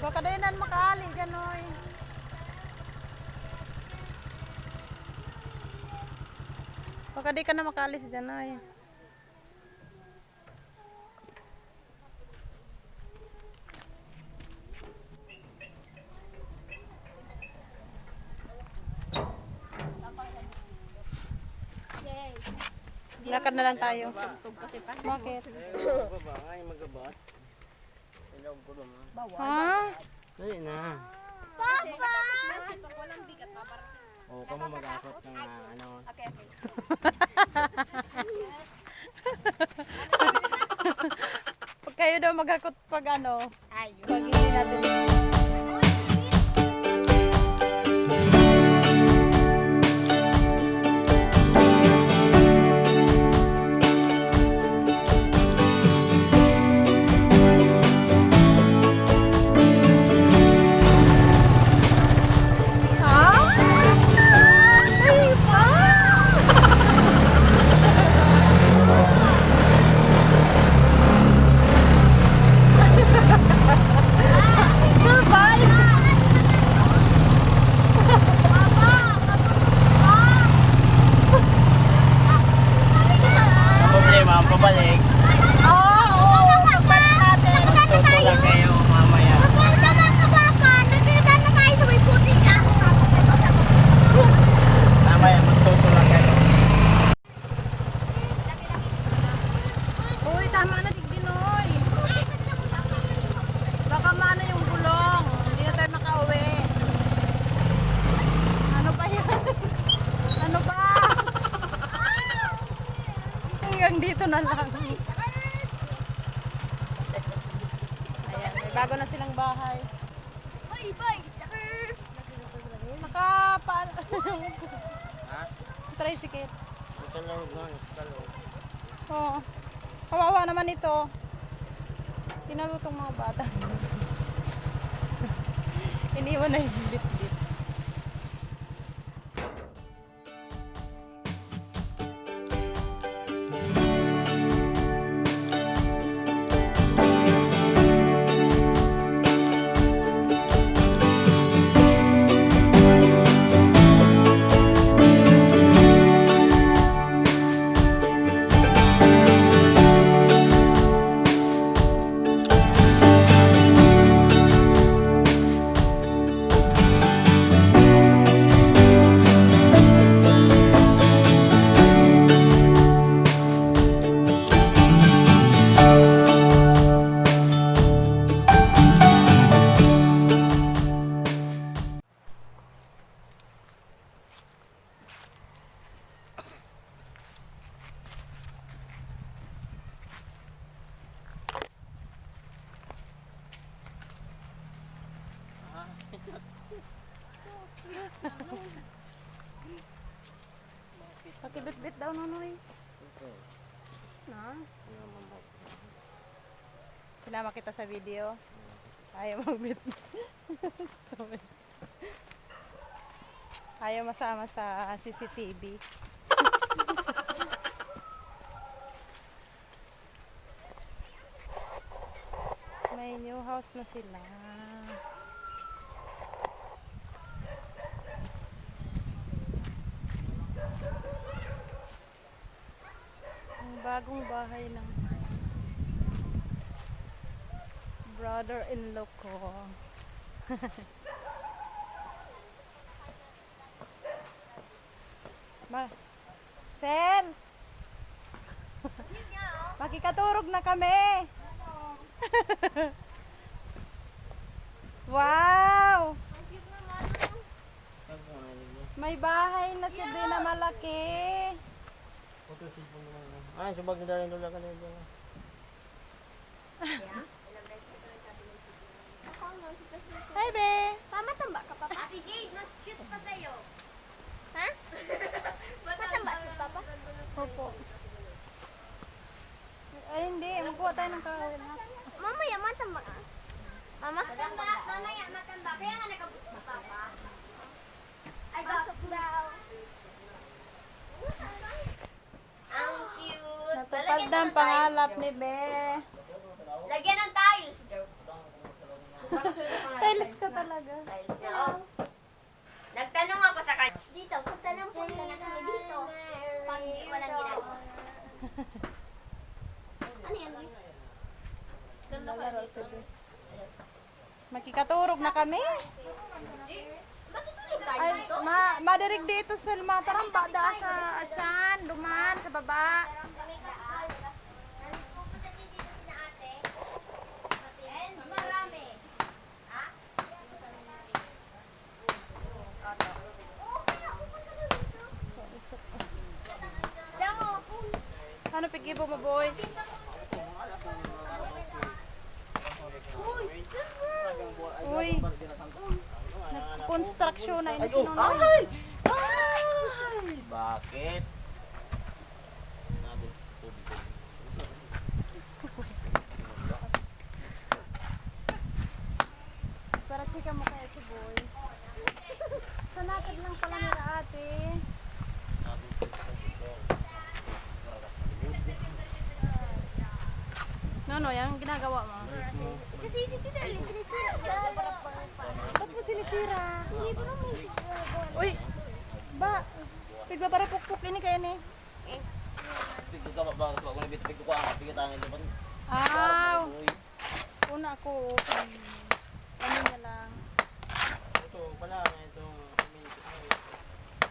Baka dinan makaali dyan, oy. Baka di ka na makaalis dyan, oy. Lakad na lang tayo. Bakit? Ha? Dali na. Papa! O, kamo mag-akot ng ano. Okay. Pag kayo daw magakot pag ano, Ayun. pag hindi natin. Problema, ang pabalik. Oo, pagbalik natin. Tutulak kayo mamaya. Mamaya, magtutulak kayo. Uy, tama na Digdinoy. Baka maano yung gulong. Hindi na tayo makauwi. Ano ba yan? Ano ba? Hanggang dito na lang. Ayan, may bago na silang bahay. Ha? Tricycle. Ito lang doon. Oo. Kawawa naman ito. Pinalutong mga bata. Iniwan na yung bit-bit. Pakibit-bit daw nonoy. Na? Sinama kita sa video. Ayaw magbit. Ayaw masama sa CCTV. May new house na sila. Ang bagong bahay ng brother-in-law ko. Sel! Makikaturog na kami! Wow! May bahay na si Bea na malaki. Ay, subag na dali doon ka na dyan. Hi, Be! Pamatamba ka, Papa? Ate Jade, mas cute pa sa'yo. Ha? Matamba si Papa? Opo. Ay, hindi. Magkuha tayo ng kahoy na. Mamaya, matamba ka. Mama? Matamba, mamaya, matamba. Kaya nga nakabuto sa Papa. Ay, basok daw. Ang cute. Natupad na ang pangalap ni Be. Lagyan ng tiles. Joke. Tiles ka talaga. Tiles na, oh. Nagtanong ako sa kanya. Dito, pagtanong po sana kami dito. Pag walang ginagawa. Ano yan, Uy? Makikaturog na kami. Matutulog tayo Ay, dito? madirig dito sa mataramba da sa atyan, duman, sa baba. Pupunta din dito sina ate. And marami. Ha? Oo, kaya pupunta na dito. Alam mo, Ano pigibo mo, boy? Uy, construction na ini sinunoy. Ay! Bakit? Para chika mo kaya si boy. Sanatid lang pala nila ate. No, yung ginagawa mo. kasi si Tita Alice sinisira sa Ba't mo sinisira? Hindi ko naman. Uy, ba? Pigbabarapukpuk ini kaya ni. Pigod ka ba? Kung nabit ko ang pigitangin naman. Aw, una ako. Ano niya lang. Ito pala, itong minute na ito.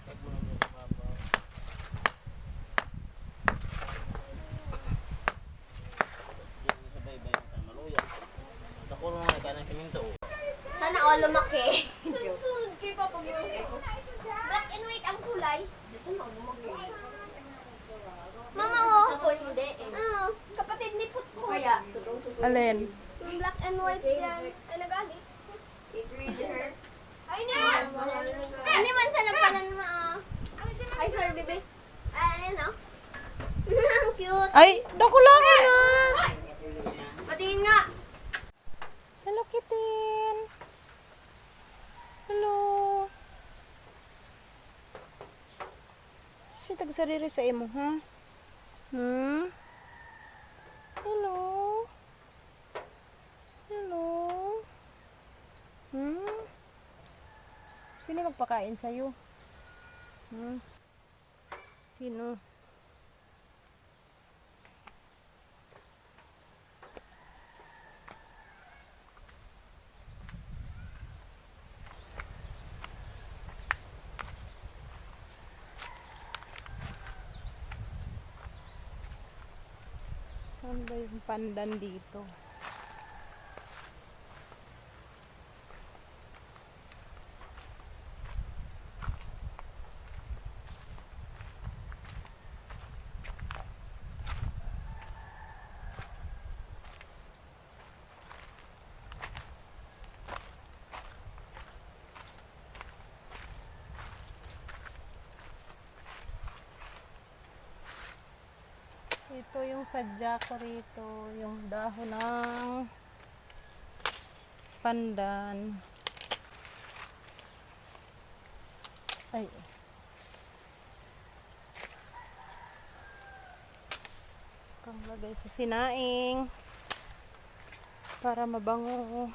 Pagbunan mo sa baba. Diyan sa baybay ng maluya. Nakulong na ka ng siminto. sana all lumaki. Sunod kay Papa mo. Black and white ang kulay. Sana all lumaki. Mama, oh. Ako hindi. Kapatid ni Putput. Kaya, Alin? yung black and white yan. Ay, nag-alit. It really hurts. Ay, na! Hindi man sana pala naman. Ay, sorry, bebe. Ayun, oh. Cute. Ay, dako lang na. Patingin nga. Hello, Kitin. Hello. Sitag sarili sa imo, ha? Hmm? Hello. Hello. Hmm? Sino magpakain sa'yo? Hmm? Sino? Saan ba yung pandan dito? Ito yung sadya ko rito, yung dahon ng pandan. Ay. Kang lagay sa sinaing para mabango.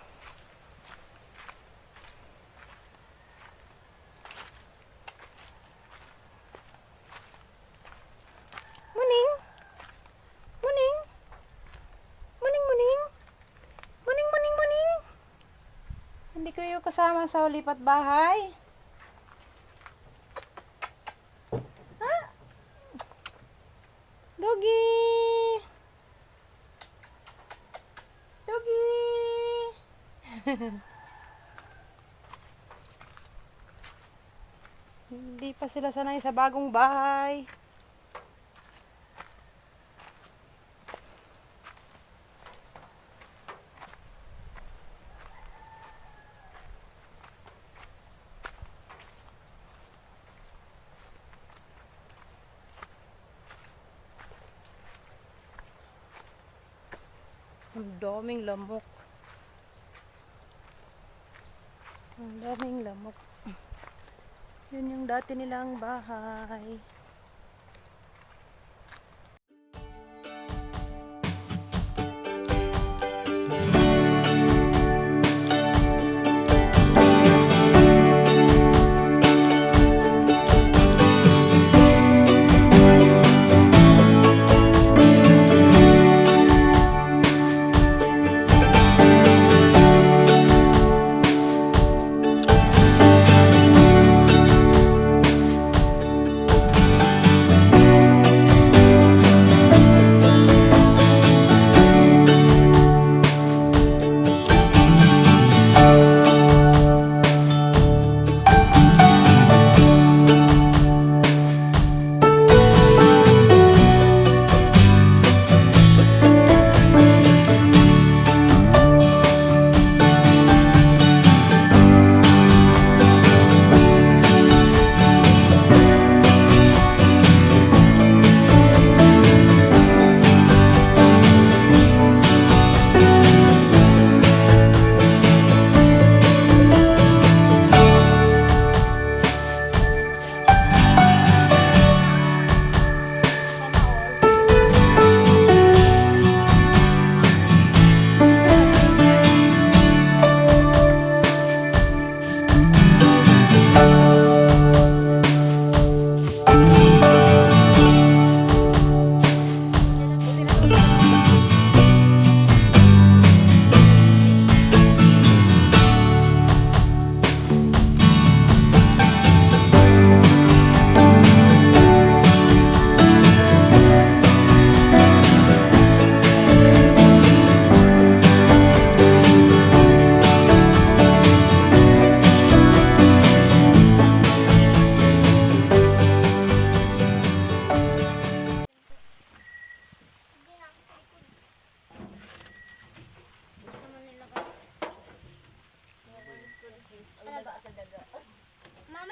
Muning. Muning. Muning, muning. Muning, muning, muning. Hindi ko yung kasama sa lipat bahay. Ha? Doggy. Doggy. Hindi pa sila sanay sa bagong bahay. Ang daming lamok. Ang daming lamok. Yun yung dati nilang bahay.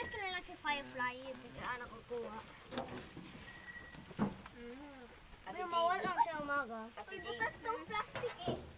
Namimiss ko na lang si Firefly. Kaya anak ko kuha. May mawala siya umaga. Uy, butas tong plastic eh.